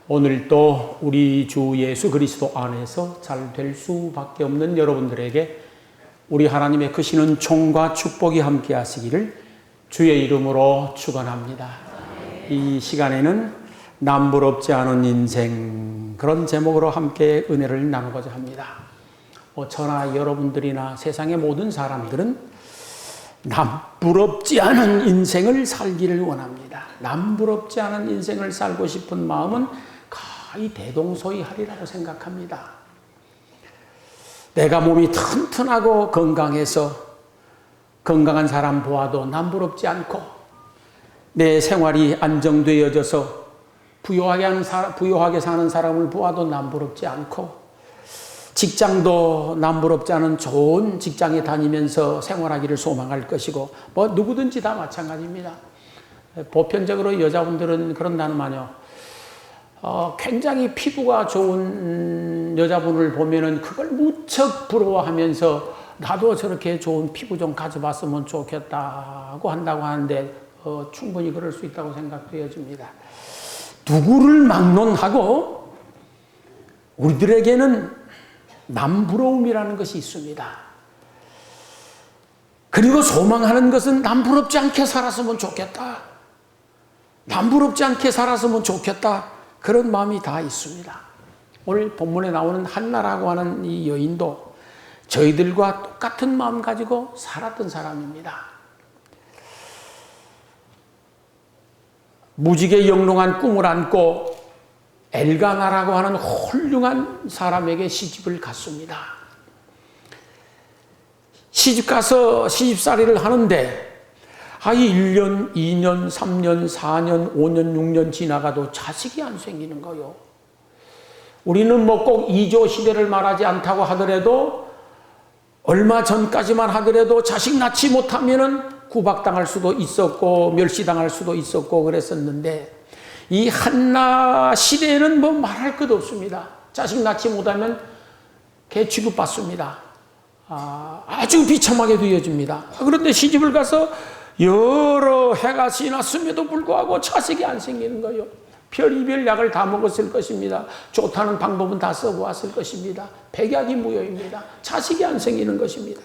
오늘도 우리 주 예수 그리스도 안에서 잘 될 수밖에 없는 여러분들에게 우리 하나님의 크시는 총과 축복이 함께 하시기를 주의 이름으로 축원합니다. 이 시간에는 남부럽지 않은 인생, 그런 제목으로 함께 은혜를 나누고자 합니다. 저나 여러분들이나 세상의 모든 사람들은 남부럽지 않은 인생을 살기를 원합니다. 남부럽지 않은 인생을 살고 싶은 마음은 거의 대동소이하리라고 생각합니다. 내가 몸이 튼튼하고 건강해서 건강한 사람 보아도 남부럽지 않고, 내 생활이 안정되어져서 부유하게 사는 사람을 보아도 남부럽지 않고, 직장도 남부럽지 않은 좋은 직장에 다니면서 생활하기를 소망할 것이고, 누구든지 다 마찬가지입니다. 보편적으로 여자분들은 그런다는만요. 굉장히 피부가 좋은 여자분을 보면은 그걸 무척 부러워하면서 나도 저렇게 좋은 피부 좀 가져봤으면 좋겠다고 한다고 하는데, 충분히 그럴 수 있다고 생각되어집니다. 누구를 막론하고 우리들에게는 남부러움이라는 것이 있습니다. 그리고 소망하는 것은 남부럽지 않게 살았으면 좋겠다, 남부럽지 않게 살았으면 좋겠다, 그런 마음이 다 있습니다. 오늘 본문에 나오는 한나라고 하는 이 여인도 저희들과 똑같은 마음 가지고 살았던 사람입니다. 무지개 영롱한 꿈을 안고 엘가나라고 하는 훌륭한 사람에게 시집을 갔습니다. 시집가서 시집살이를 하는데 1년, 2년, 3년, 4년, 5년, 6년 지나가도 자식이 안 생기는 거요. 우리는 꼭 2조 시대를 말하지 않다고 하더라도, 얼마 전까지만 하더라도 자식 낳지 못하면은 구박당할 수도 있었고 멸시당할 수도 있었고 그랬었는데, 이 한나 시대에는 말할 것 없습니다. 자식 낳지 못하면 개 취급받습니다. 아주 비참하게 되어집니다. 그런데 시집을 가서 여러 해가 지났음에도 불구하고 자식이 안 생기는 거예요. 별의별 약을 다 먹었을 것입니다. 좋다는 방법은 다 써보았을 것입니다. 백약이 무효입니다. 자식이 안 생기는 것입니다.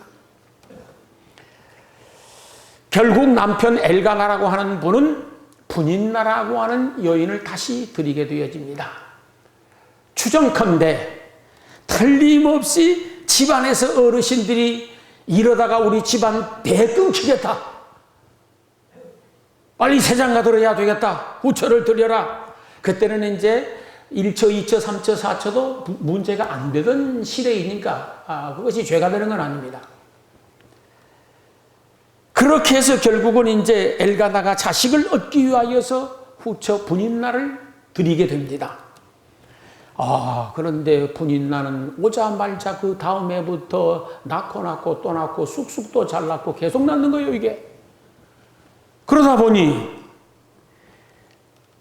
결국 남편 엘가나라고 하는 분은 분인나라고 하는 여인을 다시 들이게 되어집니다. 추정컨대 틀림없이 집안에서 어르신들이 이러다가 우리 집안 배 끊기겠다, 빨리 세장가 들어야 되겠다, 후처를 들여라. 그때는 이제 1처, 2처, 3처, 4처도 문제가 안 되던 시대이니까 그것이 죄가 되는 건 아닙니다. 그렇게 해서 결국은 이제 엘가나가 자식을 얻기 위하여서 후처 분인나를 들이게 됩니다. 그런데 분인나는 오자말자 그 다음 해부터 낳고 또 낳고 쑥쑥 또 잘 낳고 계속 낳는 거예요, 이게. 그러다 보니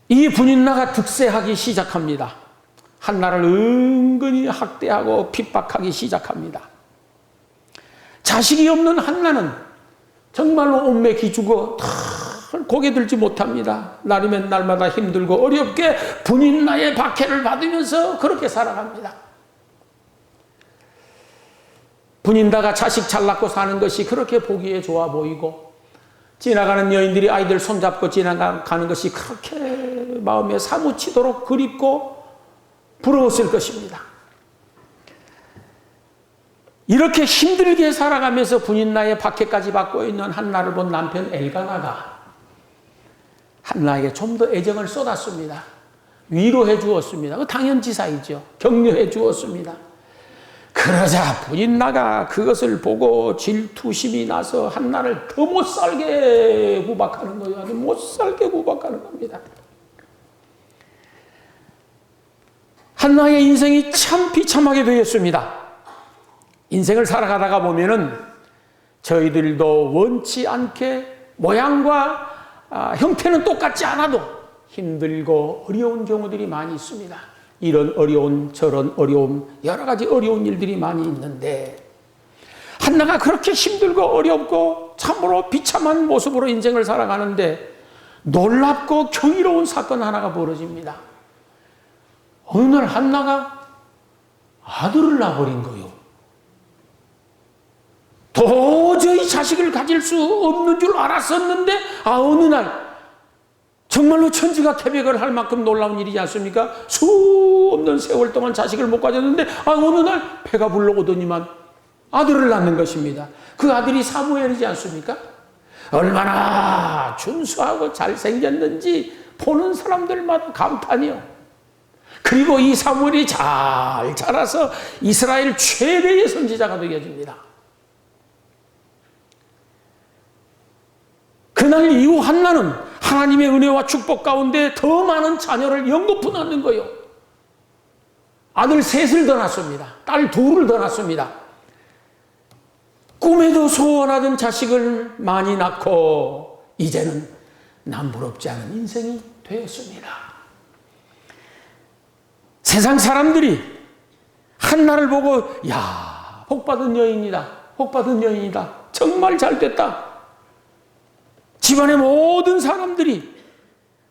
이 분인나가 득세하기 시작합니다. 한나를 은근히 학대하고 핍박하기 시작합니다. 자식이 없는 한나는 정말로 온매 기죽어 고개 들지 못합니다. 날이면 날마다 힘들고 어렵게 분인나의 박해를 받으면서 그렇게 살아갑니다. 분인나가 자식 잘 낳고 사는 것이 그렇게 보기에 좋아 보이고, 지나가는 여인들이 아이들 손잡고 지나가는 것이 그렇게 마음에 사무치도록 그립고 부러웠을 것입니다. 이렇게 힘들게 살아가면서 분인나의 박해까지 받고 있는 한나를 본 남편 엘가나가 한나에게 좀 더 애정을 쏟았습니다. 위로해 주었습니다. 당연지사이죠. 격려해 주었습니다. 그러자 분인나가 그것을 보고 질투심이 나서 한나를 더 못살게 구박하는 거예요. 아주 못살게 구박하는 겁니다. 한나의 인생이 참 비참하게 되었습니다. 인생을 살아가다가 보면은 저희들도 원치 않게 모양과 형태는 똑같지 않아도 힘들고 어려운 경우들이 많이 있습니다. 이런 어려운 저런 어려움, 여러 가지 어려운 일들이 많이 있는데, 한나가 그렇게 힘들고 어렵고 참으로 비참한 모습으로 인생을 살아가는데, 놀랍고 경이로운 사건 하나가 벌어집니다. 어느 날 한나가 아들을 낳아버린 거요. 도저히 자식을 가질 수 없는 줄 알았었는데 어느 날 정말로 천지가 개벽을 할 만큼 놀라운 일이지 않습니까? 수 없는 세월 동안 자식을 못 가졌는데 어느 날 배가 불러오더니만 아들을 낳는 것입니다. 그 아들이 사무엘이지 않습니까? 얼마나 준수하고 잘생겼는지 보는 사람들마다 감탄이요. 그리고 이 사무엘이 잘 자라서 이스라엘 최대의 선지자가 되어집니다. 그날 이후 한나는 하나님의 은혜와 축복 가운데 더 많은 자녀를 연거푸 낳는 거예요. 아들 셋을 더 낳습니다. 딸 둘을 더 낳습니다. 꿈에도 소원하던 자식을 많이 낳고 이제는 남부럽지 않은 인생이 되었습니다. 세상 사람들이 한나를 보고 야, 복받은 여인이다. 복받은 여인이다. 정말 잘됐다. 집안의 모든 사람들이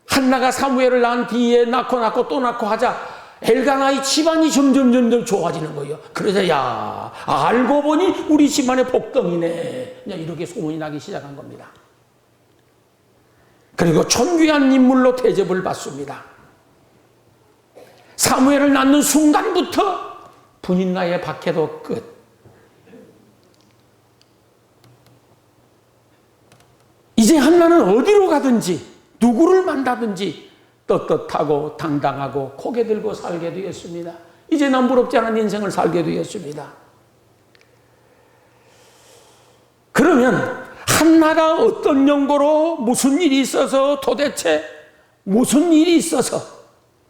한나가 사무엘을 낳은 뒤에 낳고 또 낳고 하자 엘가나의 집안이 점점 좋아지는 거예요. 그래서 야, 알고 보니 우리 집안의 복덩이네. 그냥 이렇게 소문이 나기 시작한 겁니다. 그리고 존귀한 인물로 대접을 받습니다. 사무엘을 낳는 순간부터 분인나의 박해도 끝. 이제 한나는 어디로 가든지 누구를 만나든지 떳떳하고 당당하고 고개 들고 살게 되었습니다. 이제 남부럽지 않은 인생을 살게 되었습니다. 그러면 한나가 어떤 연고로 무슨 일이 있어서 도대체 무슨 일이 있어서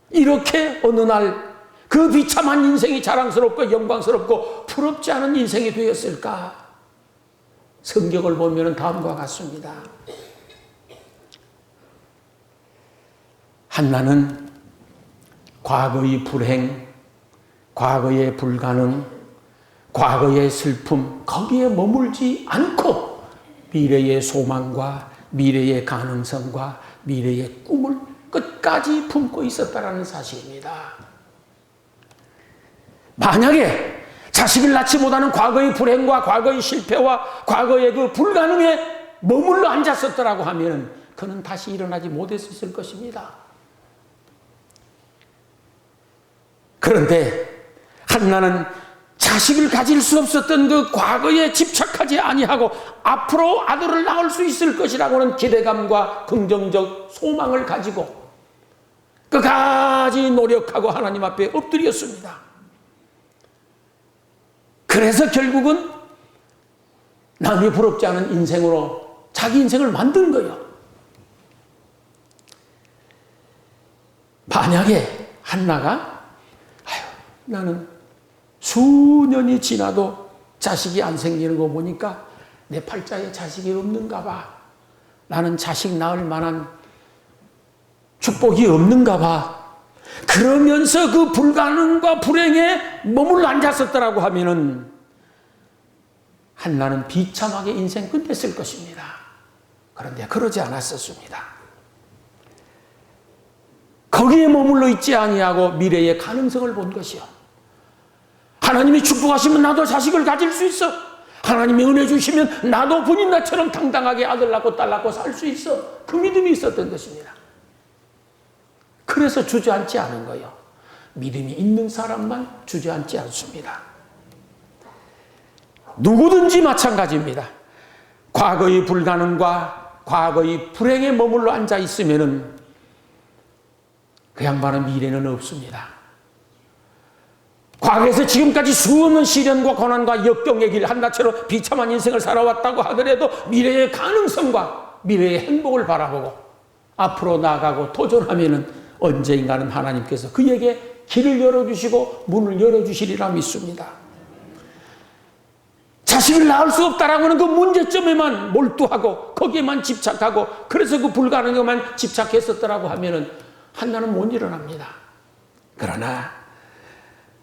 이렇게 어느 날 그 비참한 인생이 자랑스럽고 영광스럽고 부럽지 않은 인생이 되었을까? 성경을 보면 다음과 같습니다. 한나는 과거의 불행, 과거의 불가능, 과거의 슬픔 거기에 머물지 않고 미래의 소망과 미래의 가능성과 미래의 꿈을 끝까지 품고 있었다는 사실입니다. 만약에 자식을 낳지 못하는 과거의 불행과 과거의 실패와 과거의 그 불가능에 머물러 앉았었더라고 하면 그는 다시 일어나지 못했을 것입니다. 그런데 한나는 자식을 가질 수 없었던 그 과거에 집착하지 아니하고 앞으로 아들을 낳을 수 있을 것이라고는 기대감과 긍정적 소망을 가지고 끝까지 노력하고 하나님 앞에 엎드렸습니다. 그래서 결국은 남이 부럽지 않은 인생으로 자기 인생을 만든 거예요. 만약에 한나가 나는 수년이 지나도 자식이 안 생기는 거 보니까 내 팔자에 자식이 없는가 봐. 나는 자식 낳을 만한 축복이 없는가 봐. 그러면서 그 불가능과 불행에 머물러 앉았었더라고 하면은 한나는 비참하게 인생 끝냈을 것입니다. 그런데 그러지 않았었습니다. 거기에 머물러 있지 아니하고 미래의 가능성을 본 것이요. 하나님이 축복하시면 나도 자식을 가질 수 있어. 하나님이 은혜 주시면 나도 분인나처럼 당당하게 아들 낳고 딸 낳고 살 수 있어. 그 믿음이 있었던 것입니다. 그래서 주저앉지 않은 거예요. 믿음이 있는 사람만 주저앉지 않습니다. 누구든지 마찬가지입니다. 과거의 불가능과 과거의 불행에 머물러 앉아 있으면은 그 양반은 미래는 없습니다. 과거에서 지금까지 수없는 시련과 고난과 역경의 길 한나처럼 비참한 인생을 살아왔다고 하더라도 미래의 가능성과 미래의 행복을 바라보고 앞으로 나아가고 도전하면은 언젠가는 하나님께서 그에게 길을 열어주시고 문을 열어주시리라 믿습니다. 자식을 낳을 수 없다라고 하는 그 문제점에만 몰두하고 거기에만 집착하고 그래서 그 불가능에만 집착했었더라고 하면은 한나는 못 일어납니다. 그러나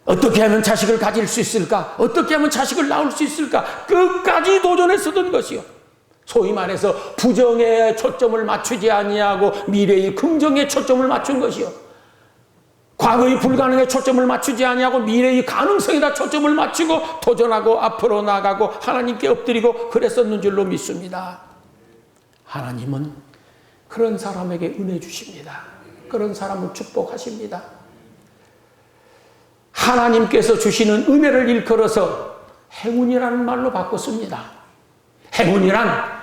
어떻게 하면 자식을 가질 수 있을까? 어떻게 하면 자식을 낳을 수 있을까? 끝까지 도전했었던 것이요. 소위 말해서 부정에 초점을 맞추지 아니하고 미래의 긍정에 초점을 맞춘 것이요. 과거의 불가능에 초점을 맞추지 아니하고 미래의 가능성에다 초점을 맞추고 도전하고 앞으로 나가고 하나님께 엎드리고 그랬었는 줄로 믿습니다. 하나님은 그런 사람에게 은혜 주십니다. 그런 사람을 축복하십니다. 하나님께서 주시는 은혜를 일컬어서 행운이라는 말로 바꿨습니다. 행운이란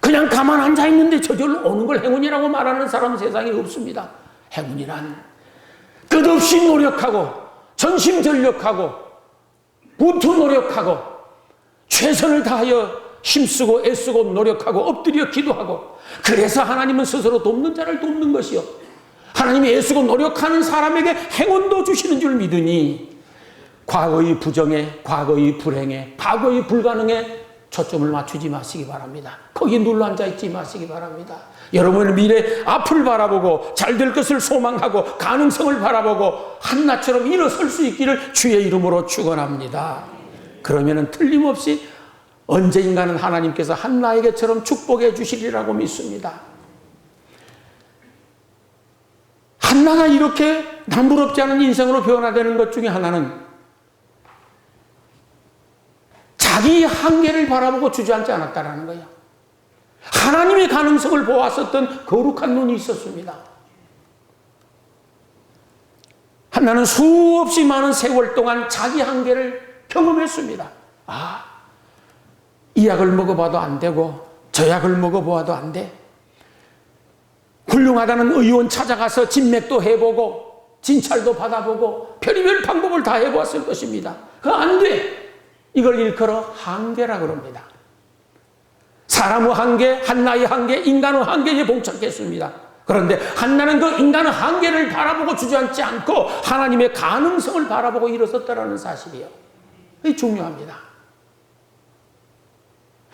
그냥 가만 앉아있는데 저절로 오는 걸 행운이라고 말하는 사람은 세상에 없습니다. 행운이란 끝없이 노력하고 전심전력하고 무투 노력하고 최선을 다하여 힘쓰고 애쓰고 노력하고 엎드려 기도하고 그래서 하나님은 스스로 돕는 자를 돕는 것이요 하나님이 애쓰고 노력하는 사람에게 행운도 주시는 줄 믿으니 과거의 부정에 과거의 불행에 과거의 불가능에 초점을 맞추지 마시기 바랍니다. 거기 눌러 앉아있지 마시기 바랍니다. 여러분의 미래 앞을 바라보고 잘될 것을 소망하고 가능성을 바라보고 한나처럼 일어설 수 있기를 주의 이름으로 축원합니다. 그러면 틀림없이 언젠가는 하나님께서 한나에게처럼 축복해 주시리라고 믿습니다. 한나가 이렇게 남부럽지 않은 인생으로 변화되는 것 중에 하나는 자기 한계를 바라보고 주저앉지 않았다는 거예요. 하나님의 가능성을 보았었던 거룩한 눈이 있었습니다. 한나는 수없이 많은 세월 동안 자기 한계를 경험했습니다. 이 약을 먹어봐도 안 되고 저 약을 먹어보아도 안 돼. 훌륭하다는 의원 찾아가서 진맥도 해보고 진찰도 받아보고 별의별 방법을 다 해보았을 것입니다. 그거 안 돼. 이걸 일컬어 한계라 그럽니다. 사람의 한계, 한나의 한계, 인간의 한계에 봉착했습니다. 그런데 한나는 그 인간의 한계를 바라보고 주저앉지 않고 하나님의 가능성을 바라보고 일어섰다는 사실이에요. 이게 중요합니다.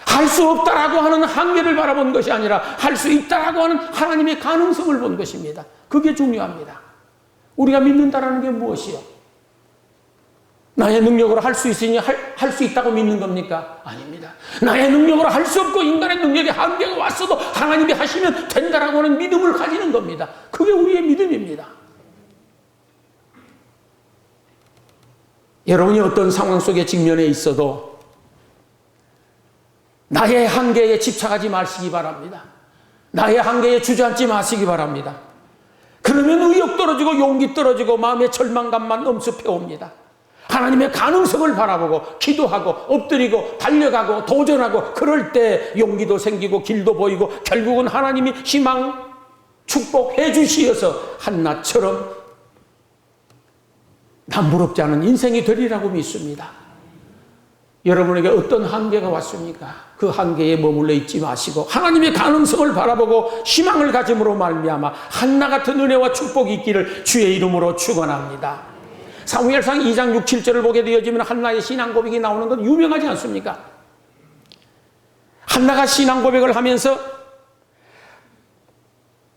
할 수 없다라고 하는 한계를 바라본 것이 아니라 할 수 있다라고 하는 하나님의 가능성을 본 것입니다. 그게 중요합니다. 우리가 믿는다라는 게 무엇이요? 나의 능력으로 할 수 있으니 할 수 있다고 믿는 겁니까? 아닙니다. 나의 능력으로 할 수 없고 인간의 능력에 한계가 왔어도 하나님이 하시면 된다라고 하는 믿음을 가지는 겁니다. 그게 우리의 믿음입니다. 여러분이 어떤 상황 속에 직면해 있어도 나의 한계에 집착하지 마시기 바랍니다. 나의 한계에 주저앉지 마시기 바랍니다. 그러면 의욕 떨어지고 용기 떨어지고 마음의 절망감만 엄습해 옵니다. 하나님의 가능성을 바라보고 기도하고 엎드리고 달려가고 도전하고 그럴 때 용기도 생기고 길도 보이고 결국은 하나님이 희망 축복해 주시어서 한나처럼 남부럽지 않은 인생이 되리라고 믿습니다. 여러분에게 어떤 한계가 왔습니까? 그 한계에 머물러 있지 마시고 하나님의 가능성을 바라보고 희망을 가짐으로 말미암아 한나 같은 은혜와 축복이 있기를 주의 이름으로 축원합니다. 사무엘상 2장 6, 7절을 보게 되어지면 한나의 신앙 고백이 나오는 건 유명하지 않습니까? 한나가 신앙 고백을 하면서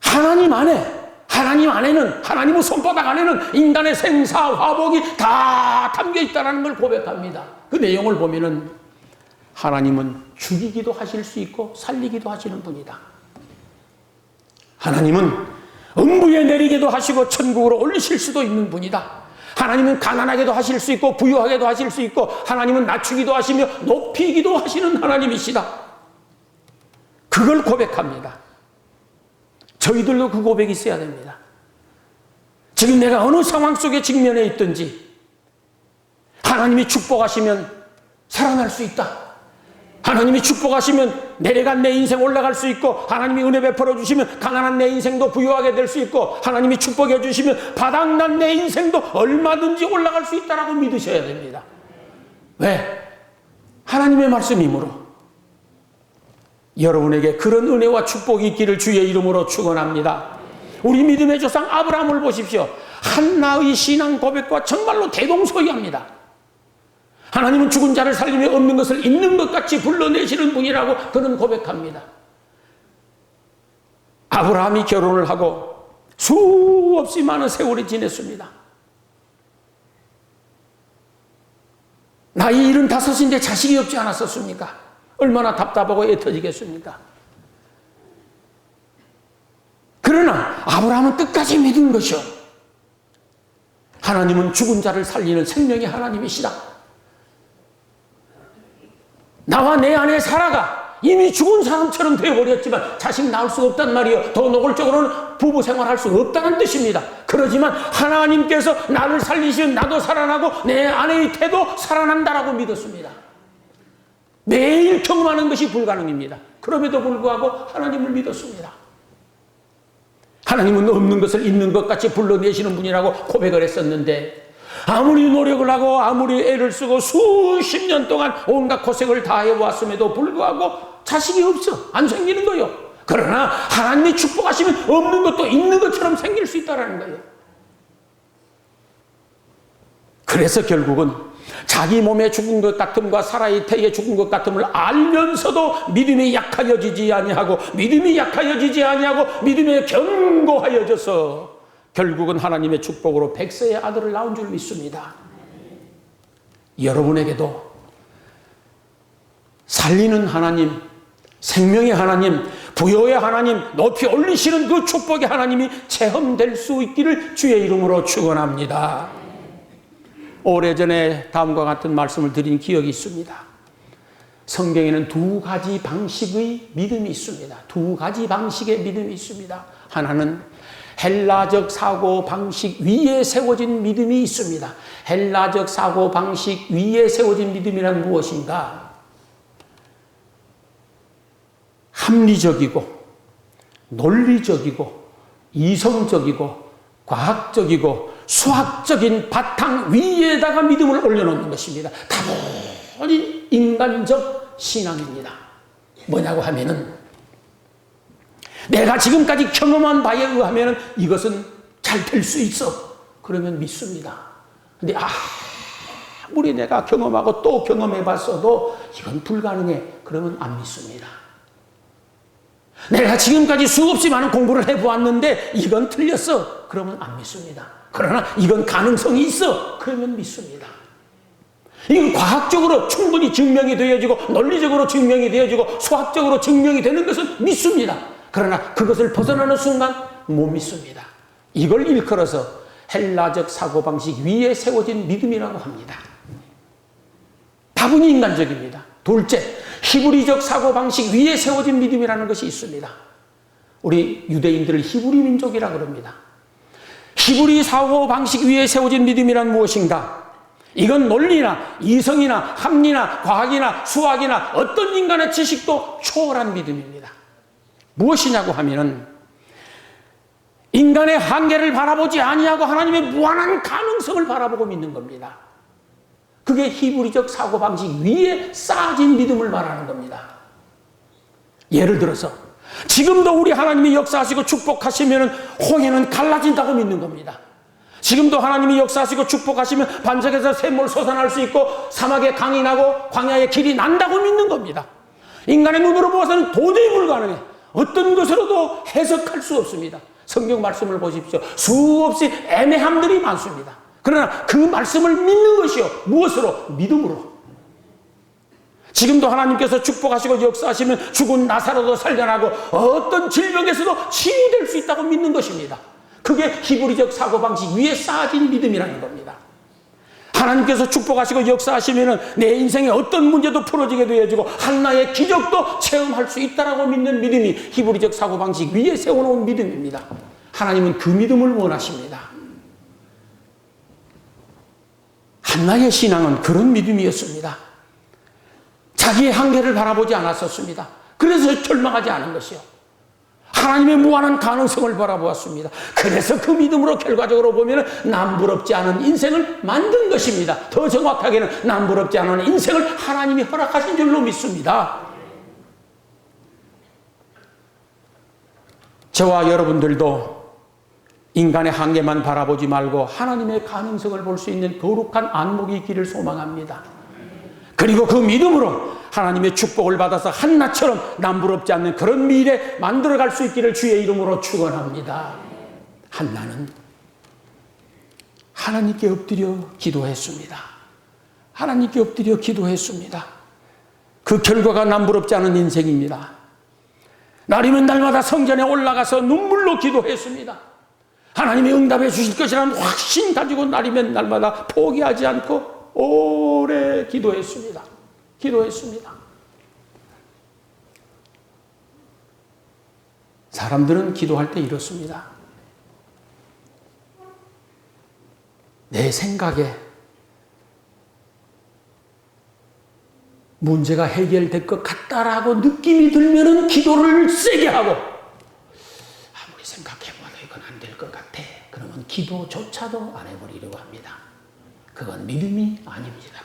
하나님 안에는 하나님의 손바닥 안에는 인간의 생사 화복이 다 담겨 있다는 걸 고백합니다. 그 내용을 보면은 하나님은 죽이기도 하실 수 있고 살리기도 하시는 분이다. 하나님은 음부에 내리게도 하시고 천국으로 올리실 수도 있는 분이다. 하나님은 가난하게도 하실 수 있고 부유하게도 하실 수 있고 하나님은 낮추기도 하시며 높이기도 하시는 하나님이시다. 그걸 고백합니다. 저희들도 그 고백이 있어야 됩니다. 지금 내가 어느 상황 속에 직면해 있든지 하나님이 축복하시면 살아날 수 있다. 하나님이 축복하시면 내려간 내 인생 올라갈 수 있고 하나님이 은혜 베풀어 주시면 가난한 내 인생도 부유하게 될 수 있고 하나님이 축복해 주시면 바닥난 내 인생도 얼마든지 올라갈 수 있다라고 믿으셔야 됩니다. 왜? 하나님의 말씀이므로. 여러분에게 그런 은혜와 축복이 있기를 주의 이름으로 축원합니다. 우리 믿음의 조상 아브라함을 보십시오. 한나의 신앙 고백과 정말로 대동소이합니다. 하나님은 죽은 자를 살리며 없는 것을 있는 것 같이 불러내시는 분이라고 그는 고백합니다. 아브라함이 결혼을 하고 수없이 많은 세월이 지냈습니다. 나이 75인데 자식이 없지 않았었습니까? 얼마나 답답하고 애터지겠습니까? 그러나 아브라함은 끝까지 믿은 것이요. 하나님은 죽은 자를 살리는 생명의 하나님이시다. 나와 내 안에 사라가 이미 죽은 사람처럼 되어버렸지만 자식 낳을 수 없단 말이요. 더 노골적으로는 부부 생활할 수 없다는 뜻입니다. 그러지만 하나님께서 나를 살리시면 나도 살아나고 내 아내의 태도 살아난다라고 믿었습니다. 매일 경험하는 것이 불가능입니다. 그럼에도 불구하고 하나님을 믿었습니다. 하나님은 없는 것을 있는 것 같이 불러내시는 분이라고 고백을 했었는데, 아무리 노력을 하고 아무리 애를 쓰고 수십 년 동안 온갖 고생을 다해왔음에도 불구하고 자식이 없어. 안 생기는 거예요. 그러나 하나님이 축복하시면 없는 것도 있는 것처럼 생길 수 있다는 거예요. 그래서 결국은 자기 몸에 죽은 것 같음과 사라의 태에 죽은 것 같음을 알면서도 믿음이 약하여지지 아니하고 믿음이 견고하여져서 결국은 하나님의 축복으로 백세의 아들을 낳은 줄 믿습니다. 여러분에게도 살리는 하나님, 생명의 하나님, 부여의 하나님, 높이 올리시는 그 축복의 하나님이 체험될 수 있기를 주의 이름으로 축원합니다. 오래전에 다음과 같은 말씀을 드린 기억이 있습니다. 성경에는 두 가지 방식의 믿음이 있습니다. 두 가지 방식의 믿음이 있습니다. 하나는 헬라적 사고방식 위에 세워진 믿음이 있습니다. 헬라적 사고방식 위에 세워진 믿음이란 무엇인가? 합리적이고 논리적이고 이성적이고 과학적이고 수학적인 바탕 위에다가 믿음을 올려놓는 것입니다. 다분히 인간적 신앙입니다. 뭐냐고 하면은 내가 지금까지 경험한 바에 의하면 이것은 잘 될 수 있어. 그러면 믿습니다. 근데 아무리 내가 경험하고 또 경험해봤어도 이건 불가능해. 그러면 안 믿습니다. 내가 지금까지 수없이 많은 공부를 해보았는데 이건 틀렸어. 그러면 안 믿습니다. 그러나 이건 가능성이 있어. 그러면 믿습니다. 이건 과학적으로 충분히 증명이 되어지고 논리적으로 증명이 되어지고 수학적으로 증명이 되는 것은 믿습니다. 그러나 그것을 벗어나는 순간 못 믿습니다. 이걸 일컬어서 헬라적 사고방식 위에 세워진 믿음이라고 합니다. 다분히 인간적입니다. 둘째, 히브리적 사고방식 위에 세워진 믿음이라는 것이 있습니다. 우리 유대인들을 히브리 민족이라 그럽니다. 히브리 사고방식 위에 세워진 믿음이란 무엇인가? 이건 논리나 이성이나 합리나 과학이나 수학이나 어떤 인간의 지식도 초월한 믿음입니다. 무엇이냐고 하면은 인간의 한계를 바라보지 아니하고 하나님의 무한한 가능성을 바라보고 믿는 겁니다. 그게 히브리적 사고방식 위에 쌓아진 믿음을 말하는 겁니다. 예를 들어서 지금도 우리 하나님이 역사하시고 축복하시면 홍해는 갈라진다고 믿는 겁니다. 지금도 하나님이 역사하시고 축복하시면 반석에서 샘물 솟아날 수 있고 사막에 강이 나고 광야에 길이 난다고 믿는 겁니다. 인간의 눈으로 보아서는 도저히 불가능해. 어떤 것으로도 해석할 수 없습니다. 성경 말씀을 보십시오. 수없이 애매함들이 많습니다. 그러나 그 말씀을 믿는 것이요. 무엇으로? 믿음으로. 지금도 하나님께서 축복하시고 역사하시면 죽은 나사로도 살려나고 어떤 질병에서도 치유될 수 있다고 믿는 것입니다. 그게 히브리적 사고방식 위에 쌓아진 믿음이라는 겁니다. 하나님께서 축복하시고 역사하시면 내 인생에 어떤 문제도 풀어지게 되어지고 하나의 기적도 체험할 수 있다고 믿는 믿음이 히브리적 사고방식 위에 세워놓은 믿음입니다. 하나님은 그 믿음을 원하십니다. 한나의 신앙은 그런 믿음이었습니다. 자기의 한계를 바라보지 않았었습니다. 그래서 절망하지 않은 것이요. 하나님의 무한한 가능성을 바라보았습니다. 그래서 그 믿음으로 결과적으로 보면 남부럽지 않은 인생을 만든 것입니다. 더 정확하게는 남부럽지 않은 인생을 하나님이 허락하신 줄로 믿습니다. 저와 여러분들도 인간의 한계만 바라보지 말고 하나님의 가능성을 볼 수 있는 거룩한 안목이 있기를 소망합니다. 그리고 그 믿음으로 하나님의 축복을 받아서 한나처럼 남부럽지 않는 그런 미래 만들어갈 수 있기를 주의 이름으로 축원합니다. 한나는 하나님께 엎드려 기도했습니다. 하나님께 엎드려 기도했습니다. 그 결과가 남부럽지 않은 인생입니다. 날이면 날마다 성전에 올라가서 눈물로 기도했습니다. 하나님이 응답해 주실 것이라는 확신 가지고 날이면 날마다 포기하지 않고 오래 기도했습니다. 사람들은 기도할 때 이렇습니다. 내 생각에 문제가 해결될 것 같다라고 느낌이 들면은 기도를 세게 하고, 아무리 생각해봐도 이건 안 될 것 같아. 그러면 기도조차도 안 해버리려고 합니다. 그건 믿음이 아닙니다.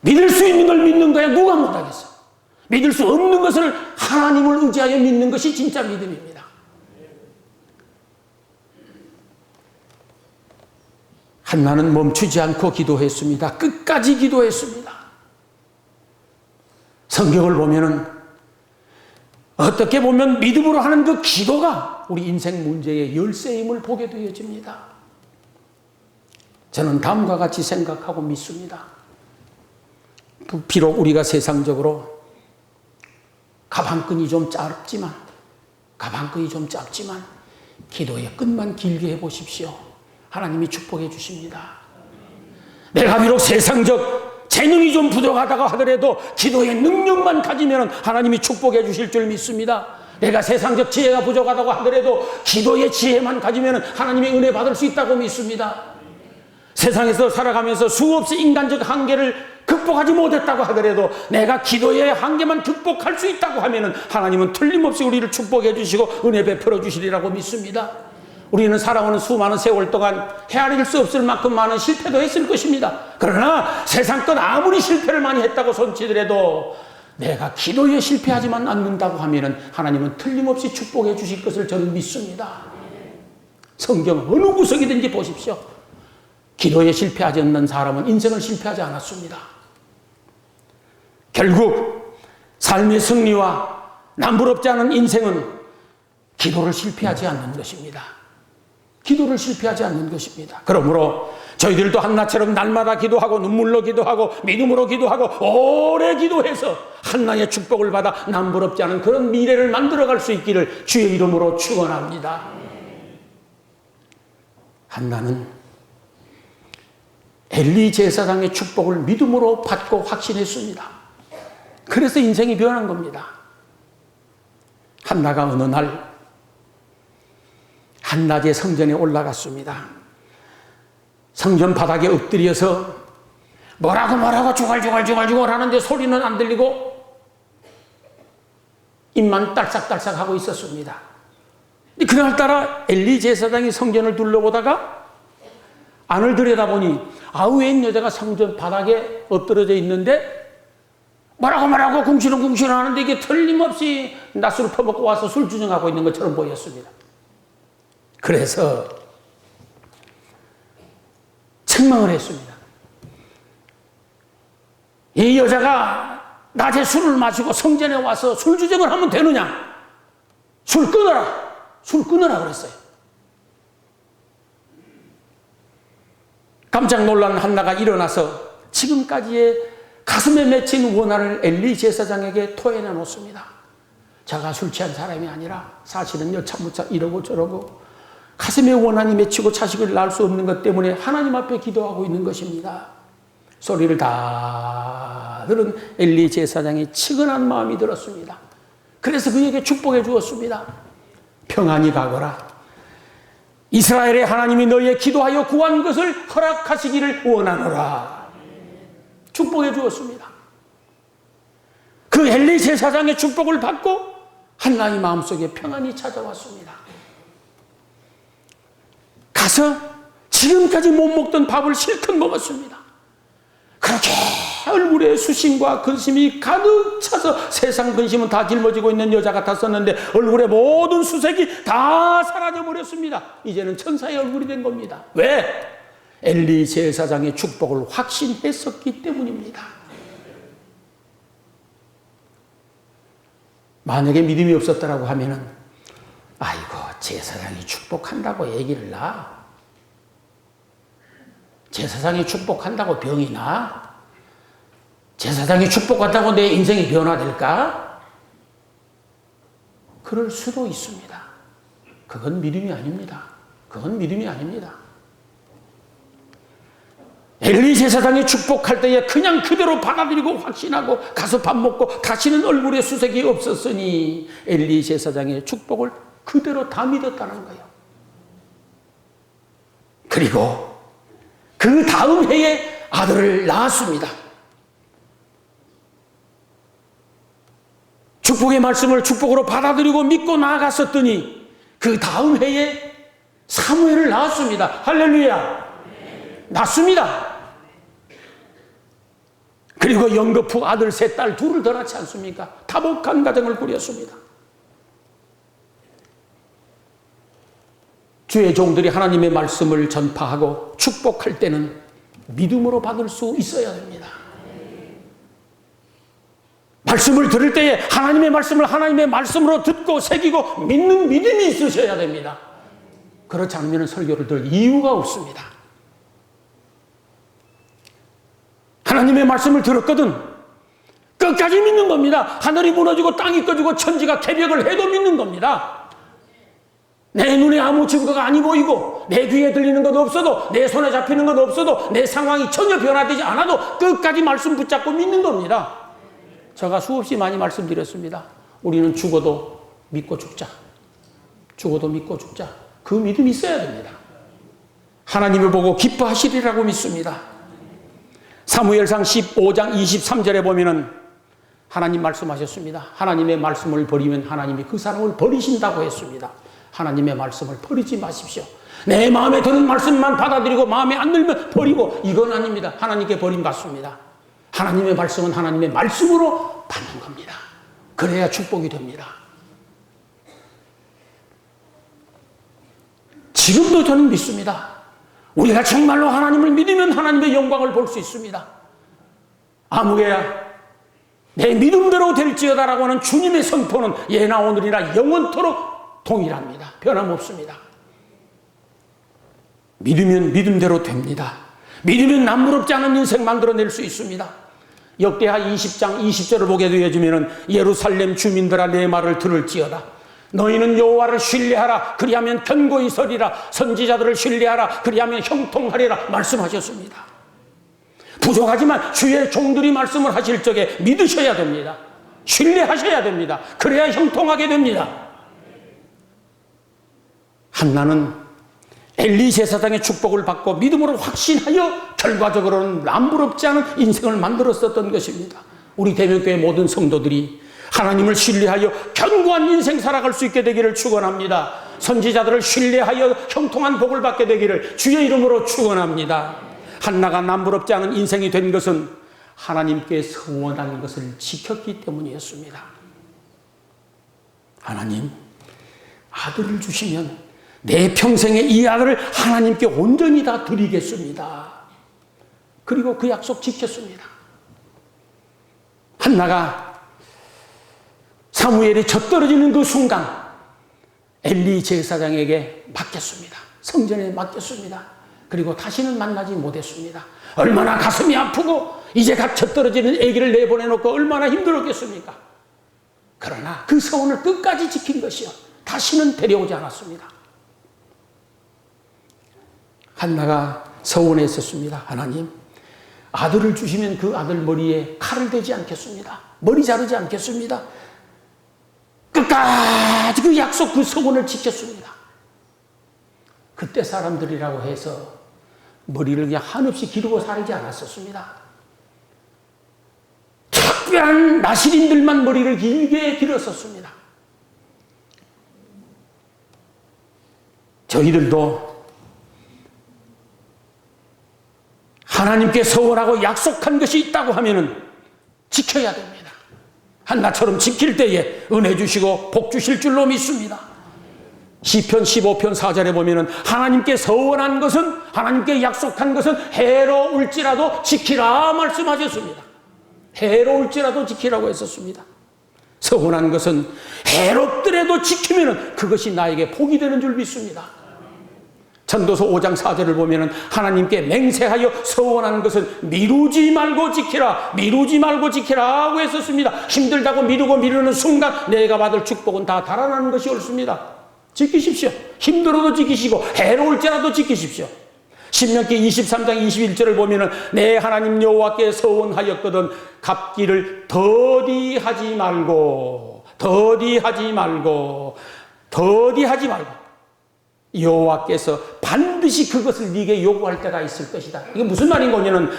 믿을 수 있는 걸 믿는 거야 누가 못하겠어. 믿을 수 없는 것을 하나님을 의지하여 믿는 것이 진짜 믿음입니다. 한나는 멈추지 않고 기도했습니다. 끝까지 기도했습니다. 성경을 보면은 어떻게 보면 믿음으로 하는 그 기도가 우리 인생 문제의 열쇠임을 보게 되어집니다. 저는 다음과 같이 생각하고 믿습니다. 비록 우리가 세상적으로 가방끈이 좀 짧지만 기도의 끝만 길게 해보십시오. 하나님이 축복해 주십니다. 내가 비록 세상적 재능이 좀 부족하다고 하더라도 기도의 능력만 가지면 하나님이 축복해 주실 줄 믿습니다. 내가 세상적 지혜가 부족하다고 하더라도 기도의 지혜만 가지면 하나님의 은혜 받을 수 있다고 믿습니다. 세상에서 살아가면서 수없이 인간적 한계를 극복하지 못했다고 하더라도 내가 기도의 한계만 극복할 수 있다고 하면 하나님은 틀림없이 우리를 축복해 주시고 은혜 베풀어 주시리라고 믿습니다. 우리는 살아오는 수많은 세월 동안 헤아릴 수 없을 만큼 많은 실패도 했을 것입니다. 그러나 세상껏 아무리 실패를 많이 했다고 손치더라도 내가 기도에 실패하지만 않는다고 하면 하나님은 틀림없이 축복해 주실 것을 저는 믿습니다. 성경 어느 구석이든지 보십시오. 기도에 실패하지 않는 사람은 인생을 실패하지 않았습니다. 결국 삶의 승리와 남부럽지 않은 인생은 기도를 실패하지 않는 것입니다. 그러므로 저희들도 한나처럼 날마다 기도하고 눈물로 기도하고 믿음으로 기도하고 오래 기도해서 한나의 축복을 받아 남부럽지 않은 그런 미래를 만들어갈 수 있기를 주의 이름으로 축원합니다. 한나는 엘리 제사장의 축복을 믿음으로 받고 확신했습니다. 그래서 인생이 변한 겁니다. 한나가 어느 날 한낮에 성전에 올라갔습니다. 성전 바닥에 엎드려서 뭐라고 주갈주갈 하는데 소리는 안 들리고 입만 딸싹딸싹 하고 있었습니다. 그날따라 엘리 제사장이 성전을 둘러보다가 안을 들여다보니 웬 여자가 성전 바닥에 엎드려져 있는데 뭐라고 궁시렁궁시렁 하는데 이게 틀림없이 낮술을 퍼먹고 와서 술 주정하고 있는 것처럼 보였습니다. 그래서 책망을 했습니다. 이 여자가 낮에 술을 마시고 성전에 와서 술 주정을 하면 되느냐? 술 끊어라 그랬어요. 깜짝 놀란 한나가 일어나서 지금까지의 가슴에 맺힌 원한을 엘리 제사장에게 토해내 놓습니다. 자가 술 취한 사람이 아니라 사실은 여차무차 이러고 저러고 가슴에 원한이 맺히고 자식을 낳을 수 없는 것 때문에 하나님 앞에 기도하고 있는 것입니다. 소리를 다 들은 엘리 제사장이 측은한 마음이 들었습니다. 그래서 그에게 축복해 주었습니다. 평안히 가거라. 이스라엘의 하나님이 너희의 기도하여 구한 것을 허락하시기를 원하노라. 축복해 주었습니다. 그 엘리 제사장의 축복을 받고 한나의 마음속에 평안이 찾아왔습니다. 가서 지금까지 못 먹던 밥을 실컷 먹었습니다. 그렇게 얼굴에 수심과 근심이 가득 차서 세상 근심은 다 짊어지고 있는 여자 같았었는데 얼굴에 모든 수색이 다 사라져버렸습니다. 이제는 천사의 얼굴이 된 겁니다. 왜? 엘리 제사장의 축복을 확신했었기 때문입니다. 만약에 믿음이 없었다라고 하면은 아이고 제사장이 축복한다고 얘기를 나? 제사장이 축복한다고 병이 나? 제사장이 축복한다고 내 인생이 변화될까? 그럴 수도 있습니다. 그건 믿음이 아닙니다. 그건 믿음이 아닙니다. 엘리 제사장이 축복할 때에 그냥 그대로 받아들이고 확신하고 가서 밥 먹고 다시는 얼굴에 수색이 없었으니 엘리 제사장의 축복을 그대로 다 믿었다는 거예요. 그리고 그 다음 해에 아들을 낳았습니다. 축복의 말씀을 축복으로 받아들이고 믿고 나아갔었더니 그 다음 해에 사무엘을 낳았습니다. 할렐루야. 낳습니다. 그리고 연급 후 아들 셋, 딸 둘을 더 낳지 않습니까? 다복한 가정을 꾸렸습니다. 주의 종들이 하나님의 말씀을 전파하고 축복할 때는 믿음으로 받을 수 있어야 됩니다. 말씀을 들을 때에 하나님의 말씀을 하나님의 말씀으로 듣고 새기고 믿는 믿음이 있으셔야 됩니다. 그렇지 않으면 설교를 들을 이유가 없습니다. 하나님의 말씀을 들었거든 끝까지 믿는 겁니다. 하늘이 무너지고 땅이 꺼지고 천지가 개벽을 해도 믿는 겁니다. 내 눈에 아무 증거가 아니 보이고 내 귀에 들리는 것도 없어도 내 손에 잡히는 것도 없어도 내 상황이 전혀 변화되지 않아도 끝까지 말씀 붙잡고 믿는 겁니다. 제가 수없이 많이 말씀드렸습니다. 우리는 죽어도 믿고 죽자. 죽어도 믿고 죽자. 그 믿음이 있어야 됩니다. 하나님을 보고 기뻐하시리라고 믿습니다. 사무엘상 15장 23절에 보면은 하나님 말씀하셨습니다. 하나님의 말씀을 버리면 하나님이 그 사람을 버리신다고 했습니다. 하나님의 말씀을 버리지 마십시오. 내 마음에 드는 말씀만 받아들이고 마음에 안 들면 버리고 이건 아닙니다. 하나님께 버림받습니다. 하나님의 말씀은 하나님의 말씀으로 받는 겁니다. 그래야 축복이 됩니다. 지금도 저는 믿습니다. 우리가 정말로 하나님을 믿으면 하나님의 영광을 볼 수 있습니다. 아무개야 내 믿음대로 될지어다라고 하는 주님의 선포는 예나 오늘이나 영원토록 동일합니다. 변함없습니다. 믿으면 믿음대로 됩니다. 믿으면 남부럽지 않은 인생 만들어낼 수 있습니다. 역대하 20장 20절을 보게 되어지면 예루살렘 주민들아 내 말을 들을지어다. 너희는 여호와를 신뢰하라. 그리하면 견고히 서리라. 선지자들을 신뢰하라. 그리하면 형통하리라 말씀하셨습니다. 부족하지만 주의 종들이 말씀을 하실 적에 믿으셔야 됩니다. 신뢰하셔야 됩니다. 그래야 형통하게 됩니다. 한나는 엘리 제사장의 축복을 받고 믿음으로 확신하여 결과적으로는 남부럽지 않은 인생을 만들었었던 것입니다. 우리 대명교회 모든 성도들이 하나님을 신뢰하여 견고한 인생 살아갈 수 있게 되기를 축원합니다. 선지자들을 신뢰하여 형통한 복을 받게 되기를 주의 이름으로 축원합니다. 한나가 남부럽지 않은 인생이 된 것은 하나님께 서원한 것을 지켰기 때문이었습니다. 하나님, 아들을 주시면 내 평생에 이 아들을 하나님께 온전히 다 드리겠습니다. 그리고 그 약속 지켰습니다. 한나가 사무엘이 젖떨어지는 그 순간 엘리 제사장에게 맡겼습니다. 성전에 맡겼습니다. 그리고 다시는 만나지 못했습니다. 얼마나 가슴이 아프고 이제 갓 젖떨어지는 아기를 내보내놓고 얼마나 힘들었겠습니까? 그러나 그 서원을 끝까지 지킨 것이요 다시는 데려오지 않았습니다. 한나가 서원했었습니다. 하나님, 아들을 주시면 그 아들 머리에 칼을 대지 않겠습니다. 머리 자르지 않겠습니다. 끝까지 그 약속, 그 서원을 지켰습니다. 그때 사람들이라고 해서 머리를 그냥 한없이 기르고 살지 않았었습니다. 특별한 나시린들만 머리를 길게 길었었습니다. 저희들도 하나님께 서원하고 약속한 것이 있다고 하면은 지켜야 됩니다. 한나처럼 지킬 때에 은혜 주시고 복 주실 줄로 믿습니다. 시편 15편 4절에 보면은 하나님께 서원한 것은, 하나님께 약속한 것은 해로울지라도 지키라 말씀하셨습니다. 해로울지라도 지키라고 했었습니다. 서원한 것은 해롭더라도 지키면은 그것이 나에게 복이 되는 줄 믿습니다. 전도서 5장 4절을 보면은 하나님께 맹세하여 서원한 것은 미루지 말고 지키라, 미루지 말고 지키라고 했었습니다. 힘들다고 미루고 미루는 순간 내가 받을 축복은 다 달아나는 것이 옳습니다. 지키십시오. 힘들어도 지키시고 해로울지라도 지키십시오. 신명기 23장 21절을 보면은 내 하나님 여호와께 서원하였거든 갚기를 더디하지 말고 여호와께서 반드시 그것을 네게 요구할 때가 있을 것이다. 이게 무슨 말인 거냐면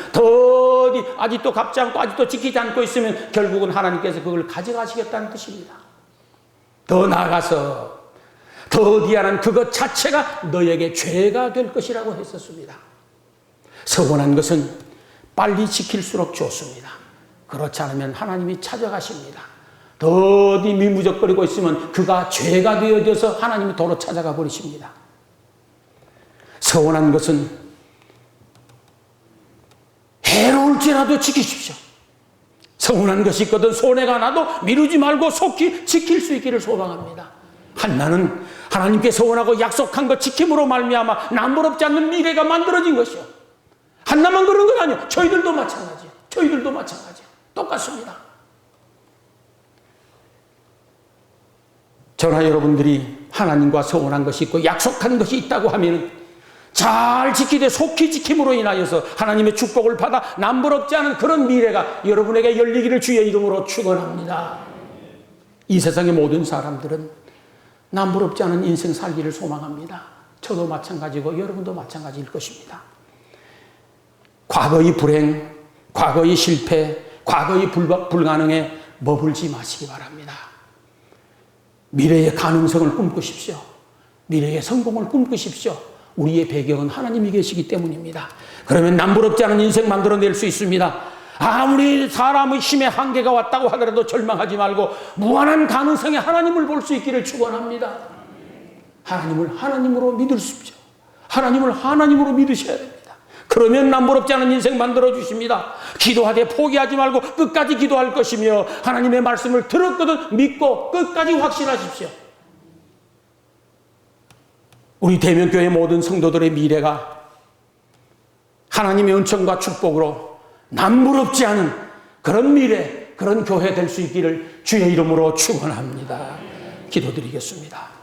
아직도 갚지 않고 아직도 지키지 않고 있으면 결국은 하나님께서 그걸 가져가시겠다는 뜻입니다. 더 나아가서 더디하는 그것 자체가 너에게 죄가 될 것이라고 했었습니다. 서원한 것은 빨리 지킬수록 좋습니다. 그렇지 않으면 하나님이 찾아가십니다. 더디 미무적거리고 있으면 그가 죄가 되어져서 하나님이 도로 찾아가 버리십니다. 서원한 것은 해로울지라도 지키십시오. 서운한 것이 있거든 손해가 나도 미루지 말고 속히 지킬 수 있기를 소망합니다. 한나는 하나님께 서원하고 약속한 것 지킴으로 말미암아 남부럽지 않는 미래가 만들어진 것이요. 한나만 그런 건 아니요. 저희들도 마찬가지요. 똑같습니다. 저나 여러분들이 하나님과 서원한 것이 있고 약속한 것이 있다고 하면 잘 지키되 속히 지킴으로 인하여서 하나님의 축복을 받아 남부럽지 않은 그런 미래가 여러분에게 열리기를 주의 이름으로 축원합니다. 이 세상의 모든 사람들은 남부럽지 않은 인생 살기를 소망합니다. 저도 마찬가지고 여러분도 마찬가지일 것입니다. 과거의 불행, 과거의 실패, 과거의 불가능에 머물지 마시기 바랍니다. 미래의 가능성을 꿈꾸십시오. 미래의 성공을 꿈꾸십시오. 우리의 배경은 하나님이 계시기 때문입니다. 그러면 남부럽지 않은 인생 만들어낼 수 있습니다. 아무리 사람의 힘의 한계가 왔다고 하더라도 절망하지 말고 무한한 가능성에 하나님을 볼 수 있기를 축원합니다. 하나님을 하나님으로 믿으십시오. 하나님을 하나님으로 믿으셔야 됩니다. 그러면 남부럽지 않은 인생 만들어 주십니다. 기도하되 포기하지 말고 끝까지 기도할 것이며 하나님의 말씀을 들었거든 믿고 끝까지 확신하십시오. 우리 대면교회 모든 성도들의 미래가 하나님의 은총과 축복으로 남부럽지 않은 그런 미래, 그런 교회 될 수 있기를 주의 이름으로 축원합니다. 기도드리겠습니다.